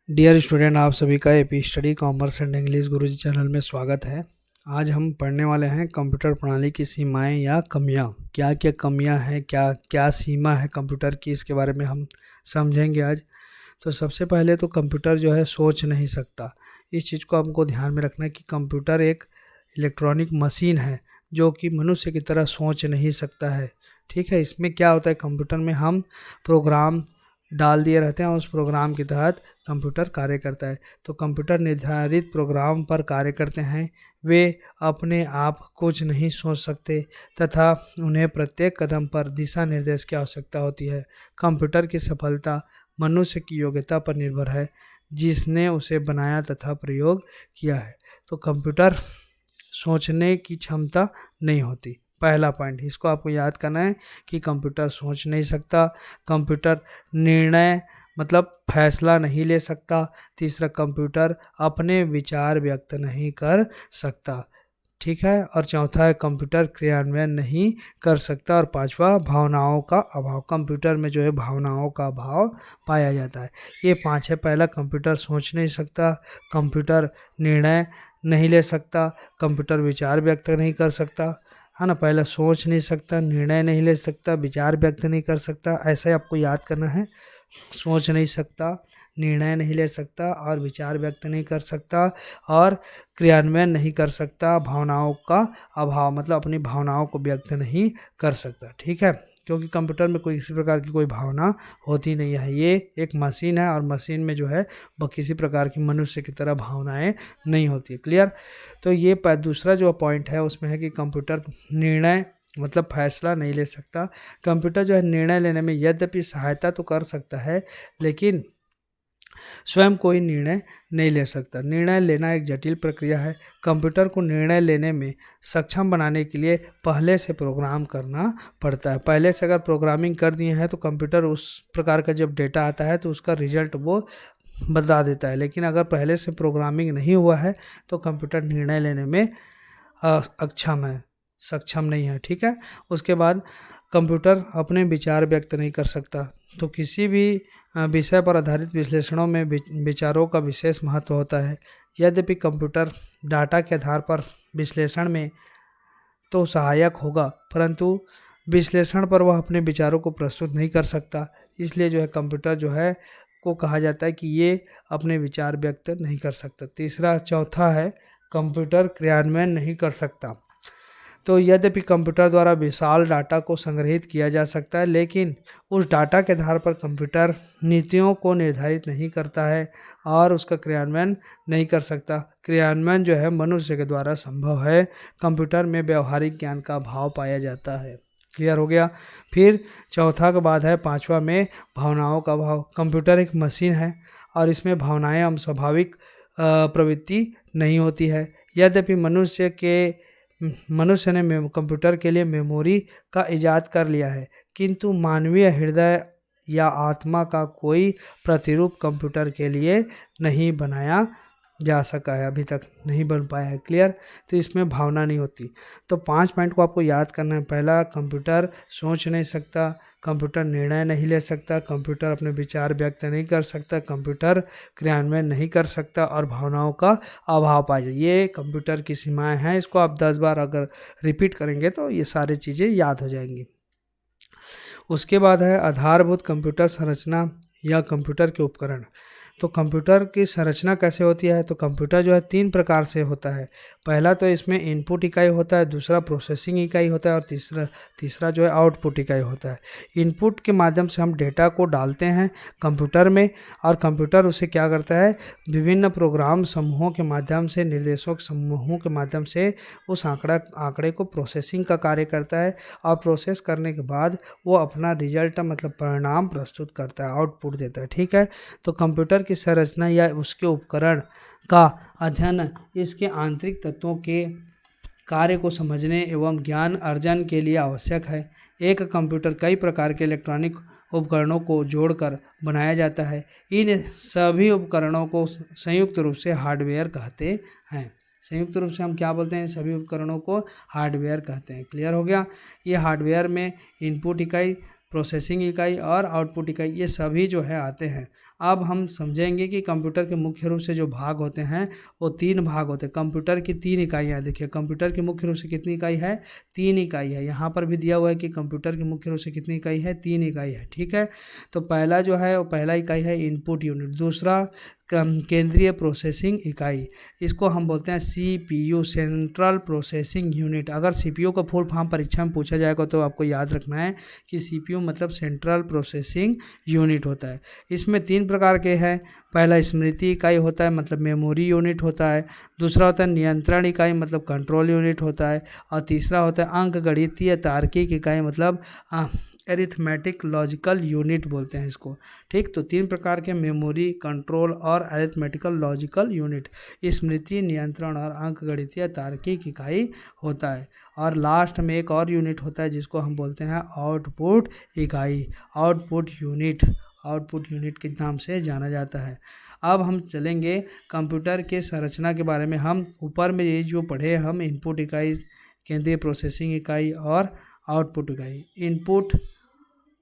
Dear student, आप सभी का AP study commerce and English Guruji channel में स्वागत है। आज हम पढ़ने वाले हैं कंप्यूटर प्रणाली की सीमाएं या कमियां। क्या क्या कमियां हैं, क्या क्या सीमा है कंप्यूटर की, इसके बारे में हम समझेंगे आज। तो सबसे पहले तो कंप्यूटर जो है सोच नहीं सकता। इस चीज़ को हमको ध्यान में रखना है कि कंप्यूटर एक इलेक्ट्रॉनिक मशीन है जो कि मनुष्य की तरह सोच नहीं सकता है। ठीक है, इसमें क्या होता है, कंप्यूटर में हम प्रोग्राम डाल दिए रहते हैं और उस प्रोग्राम के तहत कंप्यूटर कार्य करता है। तो कंप्यूटर निर्धारित प्रोग्राम पर कार्य करते हैं। वे अपने आप कुछ नहीं सोच सकते तथा उन्हें प्रत्येक कदम पर दिशा निर्देश की आवश्यकता होती है। कंप्यूटर की सफलता मनुष्य की योग्यता पर निर्भर है जिसने उसे बनाया तथा प्रयोग किया है। तो कंप्यूटर सोचने की क्षमता नहीं होती। पहला पॉइंट इसको आपको याद करना है कि कंप्यूटर सोच नहीं सकता। कंप्यूटर निर्णय मतलब फैसला नहीं ले सकता। तीसरा, कंप्यूटर अपने विचार व्यक्त नहीं कर सकता। ठीक है, और चौथा है कंप्यूटर क्रियान्वयन नहीं कर सकता। और पांचवा, भावनाओं का अभाव। कंप्यूटर में जो है भावनाओं का अभाव पाया जाता है। ये पांच है। पहला, कंप्यूटर सोच नहीं सकता, कंप्यूटर निर्णय नहीं ले सकता, कंप्यूटर विचार व्यक्त नहीं कर सकता, है ना। पहला सोच नहीं सकता, निर्णय नहीं ले सकता, विचार व्यक्त नहीं कर सकता। ऐसे आपको याद करना है, सोच नहीं सकता, निर्णय नहीं ले सकता और विचार व्यक्त नहीं कर सकता और क्रियान्वयन नहीं कर सकता। भावनाओं का अभाव मतलब अपनी भावनाओं को व्यक्त नहीं कर सकता। ठीक है, क्योंकि कंप्यूटर में कोई किसी प्रकार की कोई भावना होती नहीं है। ये एक मशीन है और मशीन में जो है वह किसी प्रकार की मनुष्य की तरह भावनाएं नहीं होती है। क्लियर। तो ये दूसरा जो पॉइंट है उसमें है कि कंप्यूटर निर्णय मतलब फैसला नहीं ले सकता। कंप्यूटर जो है निर्णय लेने में यद्यपि सहायता तो कर सकता है लेकिन स्वयं कोई निर्णय नहीं ले सकता। निर्णय लेना एक जटिल प्रक्रिया है। कंप्यूटर को निर्णय लेने में सक्षम बनाने के लिए पहले से प्रोग्राम करना पड़ता है। पहले से अगर प्रोग्रामिंग कर दिए हैं तो कंप्यूटर उस प्रकार का जब डेटा आता है तो उसका रिजल्ट वो बता देता है। लेकिन अगर पहले से प्रोग्रामिंग नहीं हुआ है तो कंप्यूटर निर्णय लेने में सक्षम नहीं है। ठीक है, उसके बाद कंप्यूटर अपने विचार व्यक्त नहीं कर सकता। तो किसी भी विषय पर आधारित विश्लेषणों में विचारों का विशेष महत्व होता है। यद्यपि कंप्यूटर डाटा के आधार पर विश्लेषण में तो सहायक होगा परंतु विश्लेषण पर वह अपने विचारों को प्रस्तुत नहीं कर सकता। इसलिए जो है कंप्यूटर जो है को कहा जाता है कि ये अपने विचार व्यक्त नहीं कर सकता। चौथा है कंप्यूटर क्रियान्वयन नहीं कर सकता। तो यद्यपि कंप्यूटर द्वारा विशाल डाटा को संग्रहित किया जा सकता है लेकिन उस डाटा के आधार पर कंप्यूटर नीतियों को निर्धारित नहीं करता है और उसका क्रियान्वयन नहीं कर सकता। क्रियान्वयन जो है मनुष्य के द्वारा संभव है। कंप्यूटर में व्यवहारिक ज्ञान का अभाव पाया जाता है। क्लियर हो गया। फिर चौथा के बाद है पांचवा में भावनाओं का अभाव। कंप्यूटर एक मशीन है और इसमें भावनाएं हम स्वाभाविक प्रवृत्ति नहीं होती है। यद्यपि मनुष्य ने कंप्यूटर के लिए मेमोरी का इजाद कर लिया है किंतु मानवीय हृदय या आत्मा का कोई प्रतिरूप कंप्यूटर के लिए नहीं बनाया जा सका है, अभी तक नहीं बन पाया है। क्लियर। तो इसमें भावना नहीं होती। तो 5 पॉइंट को आपको याद करना है। पहला, कंप्यूटर सोच नहीं सकता, कंप्यूटर निर्णय नहीं ले सकता, कंप्यूटर अपने विचार व्यक्त नहीं कर सकता, कंप्यूटर क्रियान्वयन नहीं कर सकता और भावनाओं का अभाव पाया जाए। ये कंप्यूटर की सीमाएं हैं। इसको आप 10 बार अगर रिपीट करेंगे तो ये सारी चीज़ें याद हो जाएंगी। उसके बाद है आधारभूत कंप्यूटर संरचना या कंप्यूटर के उपकरण। तो कंप्यूटर की संरचना कैसे होती है, तो कंप्यूटर जो है 3 प्रकार से होता है। पहला तो इसमें इनपुट इकाई होता है, दूसरा प्रोसेसिंग इकाई होता है और तीसरा जो है आउटपुट इकाई होता है। इनपुट के माध्यम से हम डेटा को डालते हैं कंप्यूटर में और कंप्यूटर उसे क्या करता है, विभिन्न प्रोग्राम समूहों के माध्यम से, निर्देशों के समूहों के माध्यम से उस आंकड़े को प्रोसेसिंग का कार्य करता है और प्रोसेस करने के बाद वो अपना रिजल्ट मतलब परिणाम प्रस्तुत करता है, आउटपुट देता है। ठीक है, तो कंप्यूटर की संरचना या उसके उपकरण का अध्ययन इसके आंतरिक तत्वों के कार्य को समझने एवं ज्ञान अर्जन के लिए आवश्यक है। एक कंप्यूटर कई प्रकार के इलेक्ट्रॉनिक उपकरणों को जोड़कर बनाया जाता है। इन सभी उपकरणों को संयुक्त रूप से हार्डवेयर कहते हैं। संयुक्त रूप से हम क्या बोलते हैं, सभी उपकरणों को हार्डवेयर कहते हैं। क्लियर हो गया। ये हार्डवेयर में इनपुट इकाई, प्रोसेसिंग इकाई और आउटपुट इकाई ये सभी जो है आते हैं अब हम समझेंगे कि कंप्यूटर के मुख्य रूप से जो भाग होते हैं वो 3 भाग होते हैं। कंप्यूटर की 3 इकाइयाँ, देखिए कंप्यूटर की मुख्य रूप से कितनी इकाई है, 3 इकाई है। यहाँ पर भी दिया हुआ है कि कंप्यूटर की मुख्य रूप से कितनी इकाई है, 3 इकाई है, ठीक है। तो पहला जो है वो पहला इकाई है इनपुट यूनिट, दूसरा केंद्रीय प्रोसेसिंग इकाई, इसको हम बोलते हैं CPU, सेंट्रल प्रोसेसिंग यूनिट। अगर CPU का फुल फॉर्म परीक्षा में पूछा जाएगा तो आपको याद रखना है कि CPU मतलब सेंट्रल प्रोसेसिंग यूनिट होता है। इसमें 3 प्रकार के हैं। पहला स्मृति इकाई होता है, मतलब मेमोरी यूनिट होता है। दूसरा होता है नियंत्रण इकाई, मतलब कंट्रोल यूनिट होता है। और तीसरा होता है अंकगणितीय तार्किक इकाई, मतलब अरिथमेटिक लॉजिकल यूनिट बोलते हैं इसको, ठीक। तो 3 प्रकार के मेमोरी, कंट्रोल और अरिथमेटिकल लॉजिकल यूनिट, स्मृति, नियंत्रण और अंकगणितीय तार्किक इकाई होता है। और लास्ट में एक और यूनिट होता है जिसको हम बोलते हैं आउटपुट इकाई, आउटपुट यूनिट के नाम से जाना जाता है। अब हम चलेंगे कंप्यूटर के संरचना के बारे में। हम ऊपर में ये जो पढ़े हम इनपुट इकाई, केंद्रीय प्रोसेसिंग इकाई और आउटपुट इकाई, इनपुट,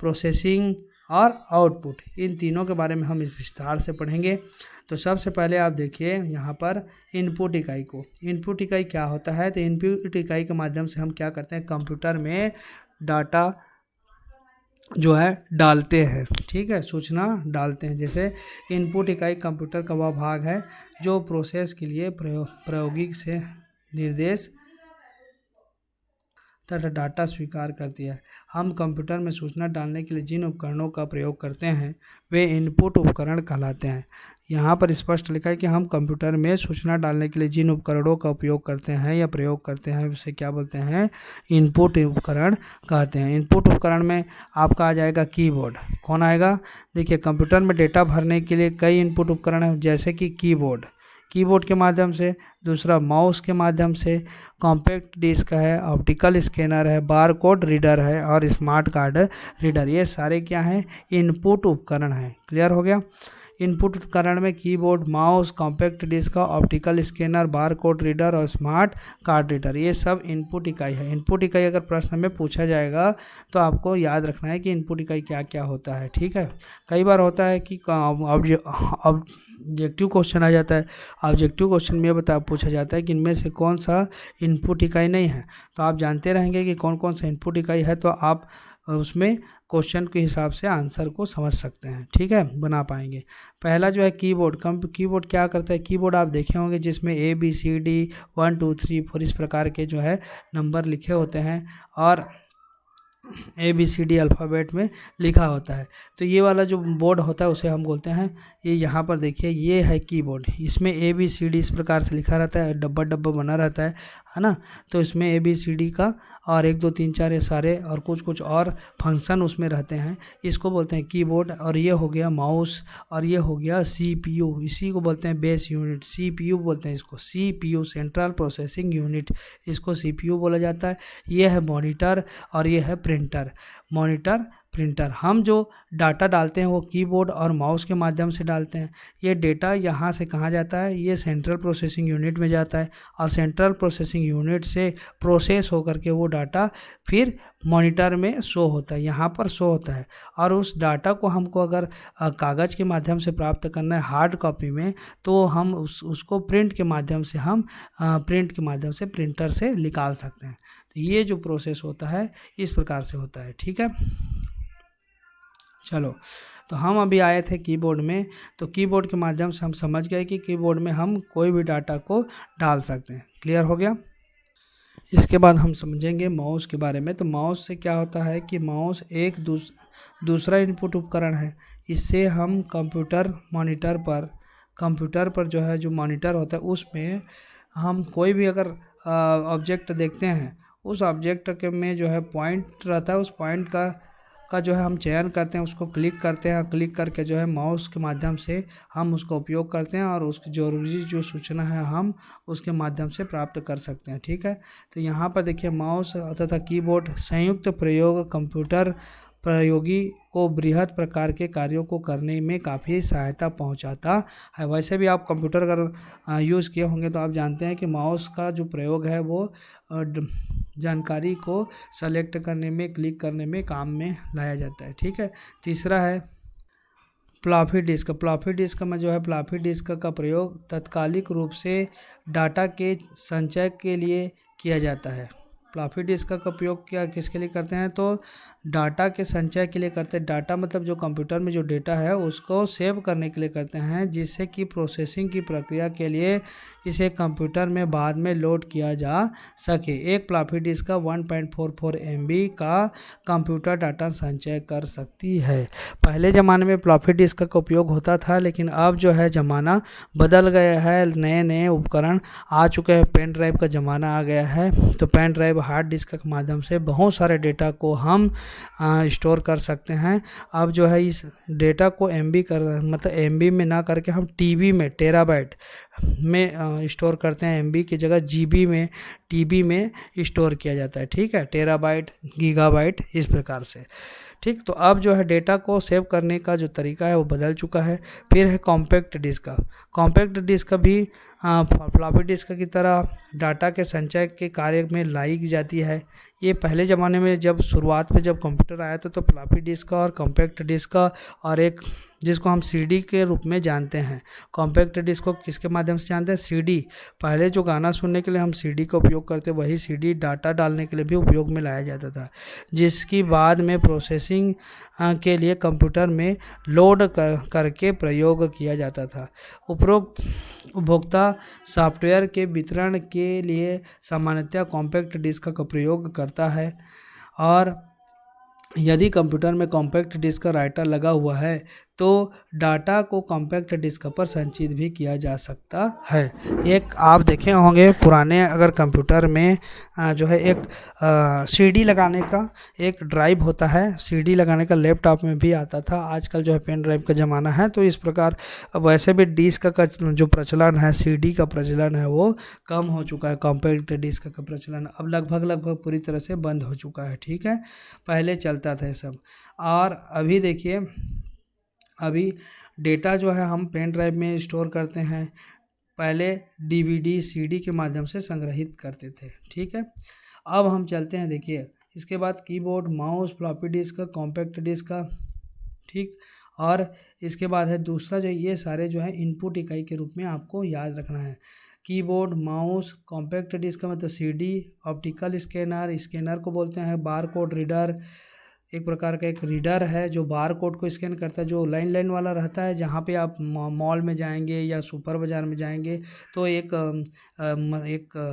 प्रोसेसिंग और आउटपुट, इन तीनों के बारे में हम इस विस्तार से पढ़ेंगे। तो सबसे पहले आप देखिए यहाँ पर इनपुट इकाई को। इनपुट इकाई क्या होता है, तो इनपुट इकाई के माध्यम से हम क्या करते हैं, कंप्यूटर में डाटा जो है डालते हैं, ठीक है, सूचना डालते हैं। जैसे इनपुट इकाई कंप्यूटर का वह भाग है जो प्रोसेस के लिए प्रायोगिक से निर्देश तथा डाटा स्वीकार करती है। हम कंप्यूटर में सूचना डालने के लिए जिन उपकरणों का प्रयोग करते हैं वे इनपुट उपकरण कहलाते हैं। यहाँ पर स्पष्ट लिखा है कि हम कंप्यूटर में सूचना डालने के लिए जिन उपकरणों का उपयोग करते हैं या प्रयोग करते हैं उसे क्या बोलते हैं, इनपुट उपकरण कहते हैं। इनपुट उपकरण में आपका आ जाएगा कीबोर्ड। कौन आएगा, देखिए कंप्यूटर में डेटा भरने के लिए कई इनपुट उपकरण हैं, जैसे कि कीबोर्ड के माध्यम से, दूसरा माउस के माध्यम से, कॉम्पैक्ट डिस्क है, ऑप्टिकल स्कैनर है, बारकोड रीडर है और स्मार्ट कार्ड रीडर। ये सारे क्या हैं, इनपुट उपकरण हैं। क्लियर हो गया। इनपुट उपकरण में keyboard, mouse, compact disk, optical scanner, barcode reader और स्मार्ट कार्ड रीडर, ये सब इनपुट इकाई है। इनपुट इकाई अगर प्रश्न में पूछा जाएगा तो आपको याद रखना है कि इनपुट इकाई क्या क्या होता है, ठीक है। कई बार होता है कि ऑब्जेक्टिव क्वेश्चन आ जाता है। ऑब्जेक्टिव क्वेश्चन में पूछा जाता है कि इनमें से कौन सा इनपुट इकाई नहीं है, तो आप जानते रहेंगे कि कौन कौन सा इनपुट इकाई है, तो आप उसमें क्वेश्चन के हिसाब से आंसर को समझ सकते हैं, ठीक है, बना पाएंगे। पहला जो है कीबोर्ड क्या करता है, कीबोर्ड आप देखे होंगे जिसमें ABCD 1 2 3 4 इस प्रकार के जो है नंबर लिखे होते हैं और ABCD अल्फ़ाबेट में लिखा होता है। तो ये वाला जो बोर्ड होता है उसे हम बोलते हैं, ये यहाँ पर देखिए ये है कीबोर्ड। इसमें ABCD इस प्रकार से लिखा रहता है, डब्बा डब्बा बना रहता है ना। तो इसमें ABCD का और 1 2 3 4 ये सारे और कुछ और फंक्शन उसमें रहते हैं, इसको बोलते हैं कीबोर्ड। और ये हो गया माउस और ये हो गया CPU, इसी को बोलते हैं बेस यूनिट, CPU बोलते हैं इसको, CPU सेंट्रल प्रोसेसिंग यूनिट, इसको CPU बोला जाता है। ये है मॉनिटर और ये है प्रिंटर। हम जो डाटा डालते हैं वो कीबोर्ड और माउस के माध्यम से डालते हैं। ये डेटा यहाँ से कहाँ जाता है, ये सेंट्रल प्रोसेसिंग यूनिट में जाता है और सेंट्रल प्रोसेसिंग यूनिट से प्रोसेस होकर के वो डाटा फिर मॉनिटर में शो होता है, यहाँ पर शो होता है। और उस डाटा को हमको अगर कागज़ के माध्यम से प्राप्त करना है हार्ड कॉपी में, तो हम उसको प्रिंट के माध्यम से प्रिंटर से निकाल सकते हैं। तो ये जो प्रोसेस होता है इस प्रकार से होता है, ठीक है। चलो, तो हम अभी आए थे कीबोर्ड में, तो कीबोर्ड के माध्यम से हम समझ गए कि कीबोर्ड में हम कोई भी डाटा को डाल सकते हैं। क्लियर हो गया। इसके बाद हम समझेंगे माउस के बारे में। तो माउस से क्या होता है कि माउस एक दूसरा इनपुट उपकरण है। इससे हम कंप्यूटर पर जो है जो मॉनिटर होता है उसमें हम कोई भी अगर ऑब्जेक्ट देखते हैं, उस ऑब्जेक्ट के में जो है पॉइंट रहता है, उस पॉइंट का जो है हम चयन करते हैं, उसको क्लिक करते हैं, क्लिक करके जो है माउस के माध्यम से हम उसका उपयोग करते हैं और उसकी ज़रूरी जो सूचना है हम उसके माध्यम से प्राप्त कर सकते हैं, ठीक है। तो यहाँ पर देखिए माउस तथा कीबोर्ड संयुक्त प्रयोग कंप्यूटर प्रयोगी को बृहद प्रकार के कार्यों को करने में काफ़ी सहायता पहुंचाता है। वैसे भी आप कंप्यूटर अगर यूज़ किए होंगे तो आप जानते हैं कि माउस का जो प्रयोग है वो जानकारी को सेलेक्ट करने में, क्लिक करने में काम में लाया जाता है, ठीक है। तीसरा है फ्लॉपी डिस्क में जो है फ्लॉपी डिस्क का प्रयोग तात्कालिक रूप से डाटा के संचय के लिए किया जाता है। फ्लॉपी डिस्क का उपयोग क्या किसके लिए करते हैं, तो डाटा के संचय के लिए करते हैं। डाटा मतलब जो कंप्यूटर में जो डेटा है उसको सेव करने के लिए करते हैं, जिससे कि प्रोसेसिंग की प्रक्रिया के लिए इसे कंप्यूटर में बाद में लोड किया जा सके। एक फ्लॉपी डिस्क का 1.44 MB का कंप्यूटर डाटा संचय कर सकती है। पहले ज़माने में फ्लॉपी डिस्क का उपयोग होता था, लेकिन अब जो है ज़माना बदल गया है, नए नए उपकरण आ चुके हैं, पेन ड्राइव का ज़माना आ गया है। तो पेन ड्राइव हार्ड डिस्क के माध्यम से बहुत सारे डेटा को हम स्टोर कर सकते हैं। अब जो है इस डेटा को मतलब MB में ना करके हम TB में टेराबाइट में स्टोर करते हैं। MB की जगह GB में TB में स्टोर किया जाता है। ठीक है, टेराबाइट, गीगाबाइट, इस प्रकार से। ठीक, तो अब जो है डेटा को सेव करने का जो तरीका है वो बदल चुका है। फिर है कॉम्पैक्ट डिस्क का। कॉम्पैक्ट डिस्क भी फ्लॉपी डिस्क की तरह डाटा के संचय के कार्य में लाई जाती है। ये पहले ज़माने में जब शुरुआत में जब कंप्यूटर आया था तो फ्लॉपी डिस्क और कॉम्पैक्ट डिस्क और एक जिसको हम CD के रूप में जानते हैं। कॉम्पैक्ट डिस्क को किसके माध्यम से जानते हैं, CD। पहले जो गाना सुनने के लिए हम CD का उपयोग करते, वही CD डाटा डालने के लिए भी उपयोग में लाया जाता था, जिसकी बाद में प्रोसेसिंग के लिए कंप्यूटर में लोड करके प्रयोग किया जाता था। उपरोक्त उपभोक्ता सॉफ्टवेयर के वितरण के लिए सामान्यतः कॉम्पैक्ट डिस्क का प्रयोग करता है, और यदि कंप्यूटर में कॉम्पैक्ट डिस्क राइटर लगा हुआ है तो डाटा को कॉम्पैक्ट डिस्क पर संचित भी किया जा सकता है। एक आप देखे होंगे पुराने अगर कंप्यूटर में जो है एक CD लगाने का एक ड्राइव होता है, CD लगाने का लैपटॉप में भी आता था। आजकल जो है पेन ड्राइव का ज़माना है, तो इस प्रकार वैसे भी डिस्क का जो प्रचलन है, CD का प्रचलन है, वो कम हो चुका है। कॉम्पैक्ट डिस्क का प्रचलन अब लगभग पूरी तरह से बंद हो चुका है। ठीक है, पहले चलता था ये सब। और अभी देखिए, अभी डेटा जो है हम पेन ड्राइव में स्टोर करते हैं, पहले DVD CD के माध्यम से संग्रहित करते थे। ठीक है, अब हम चलते हैं, देखिए इसके बाद keyboard, mouse, floppy disk, compact disk का। ठीक, और इसके बाद है दूसरा जो ये सारे जो है इनपुट इकाई के रूप में आपको याद रखना है। कीबोर्ड, माउस, कॉम्पैक्ट डिस्क का मतलब CD, ऑप्टिकल स्कैनर, स्कैनर को बोलते हैं बार कोड रीडर। एक प्रकार का एक रीडर है जो बार कोड को स्कैन करता है, जो लाइन वाला रहता है। जहाँ पे आप मॉल में जाएंगे या सुपर बाज़ार में जाएंगे तो एक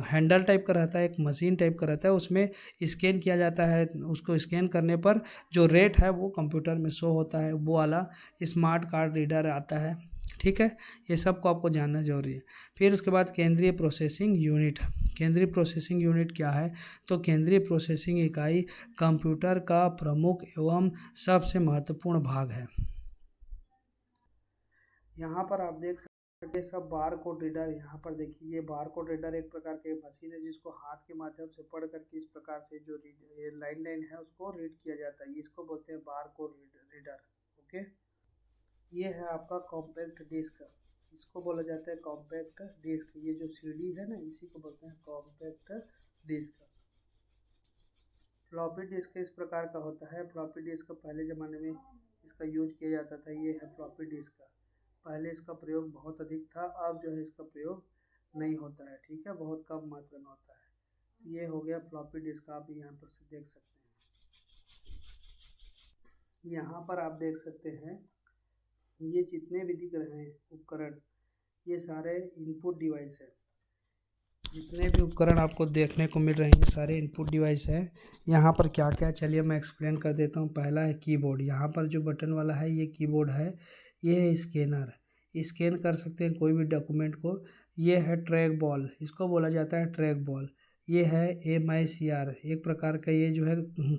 हैंडल टाइप का रहता है, एक मशीन टाइप का रहता है, उसमें स्कैन किया जाता है। उसको स्कैन करने पर जो रेट है वो कंप्यूटर में शो होता है, वो वाला स्मार्ट कार्ड रीडर आता है। ठीक है, ये सब को आपको जानना जरूरी है। फिर उसके बाद केंद्रीय प्रोसेसिंग यूनिट। केंद्रीय प्रोसेसिंग यूनिट क्या है, तो केंद्रीय प्रोसेसिंग इकाई कंप्यूटर का प्रमुख एवं सबसे महत्वपूर्ण भाग है। यहाँ पर आप देख सकते हैं सब बार कोड रीडर। यहाँ पर देखिए, ये बार कोड रीडर एक प्रकार की मशीन है जिसको हाथ के माध्यम से पढ़ करके इस प्रकार से जो लाइन है उसको रीड किया जाता है। इसको बोलते हैं बार कोड रीडर। ओके, ये है आपका कॉम्पैक्ट डिस्क, इसको बोला जाता है कॉम्पैक्ट डिस्क। ये जो CD है ना, इसी को बोलते हैं कॉम्पैक्ट डिस्क। फ्लॉपी डिस्क इस प्रकार का होता है। फ्लॉपी डिस्क पहले ज़माने में इसका यूज किया जाता था। ये है फ्लॉपी डिस्क का, पहले इसका प्रयोग बहुत अधिक था, अब जो है इसका प्रयोग नहीं होता है। ठीक है, बहुत कम मात्रा में होता है। तो ये हो गया फ्लॉपी डिस्क, आप यहाँ पर से देख सकते हैं। यहाँ पर आप देख सकते हैं ये जितने भी दिख रहे हैं उपकरण, ये सारे इनपुट डिवाइस है। जितने भी उपकरण आपको देखने को मिल रहे हैं ये सारे इनपुट डिवाइस है। यहाँ पर क्या क्या, चलिए मैं एक्सप्लेन कर देता हूँ। पहला है कीबोर्ड, यहाँ पर जो बटन वाला है ये कीबोर्ड है। ये है स्कैनर, स्कैन कर सकते हैं कोई भी डॉक्यूमेंट को। ये है ट्रैक बॉल, इसको बोला जाता है ट्रैक बॉल। ये है MICR, एक प्रकार का ये जो है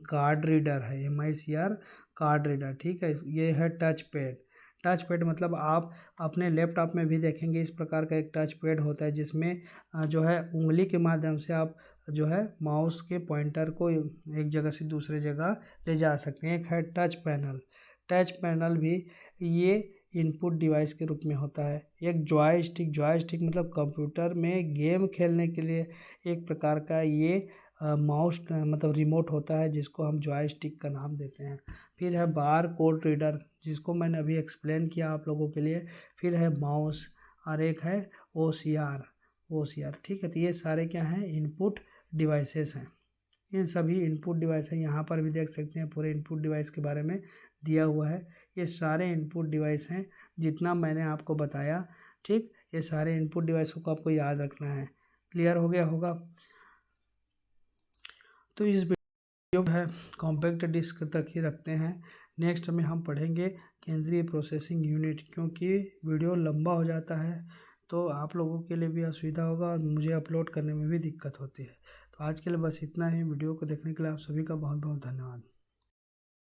कार्ड रीडर है, MICR कार्ड रीडर। ठीक है, ये है टच पैड। टच पैड मतलब आप अपने लैपटॉप में भी देखेंगे इस प्रकार का एक टच पैड होता है, जिसमें जो है उंगली के माध्यम से आप जो है माउस के पॉइंटर को एक जगह से दूसरे जगह ले जा सकते हैं। एक है टच पैनल, टच पैनल भी ये इनपुट डिवाइस के रूप में होता है। एक जॉयस्टिक, जॉयस्टिक मतलब कंप्यूटर में गेम खेलने के लिए एक प्रकार का ये माउस मतलब रिमोट होता है जिसको हम जॉयस्टिक का नाम देते हैं। फिर है बार कोड रीडर जिसको मैंने अभी एक्सप्लेन किया आप लोगों के लिए। फिर है माउस और एक है OCR। ठीक है, तो ये सारे क्या हैं, इनपुट डिवाइसेस हैं। इन सभी इनपुट डिवाइस हैं, यहाँ पर भी देख सकते हैं पूरे इनपुट डिवाइस के बारे में दिया हुआ है। ये सारे इनपुट डिवाइस हैं जितना मैंने आपको बताया। ठीक, ये सारे इनपुट डिवाइसों को आपको याद रखना है। क्लियर हो गया होगा। तो इस वीडियो है कॉम्पैक्ट डिस्क तक ही रखते हैं। नेक्स्ट में हम पढ़ेंगे केंद्रीय प्रोसेसिंग यूनिट, क्योंकि वीडियो लंबा हो जाता है तो आप लोगों के लिए भी असुविधा होगा और मुझे अपलोड करने में भी दिक्कत होती है। तो आज के लिए बस इतना ही। वीडियो को देखने के लिए आप सभी का बहुत बहुत धन्यवाद।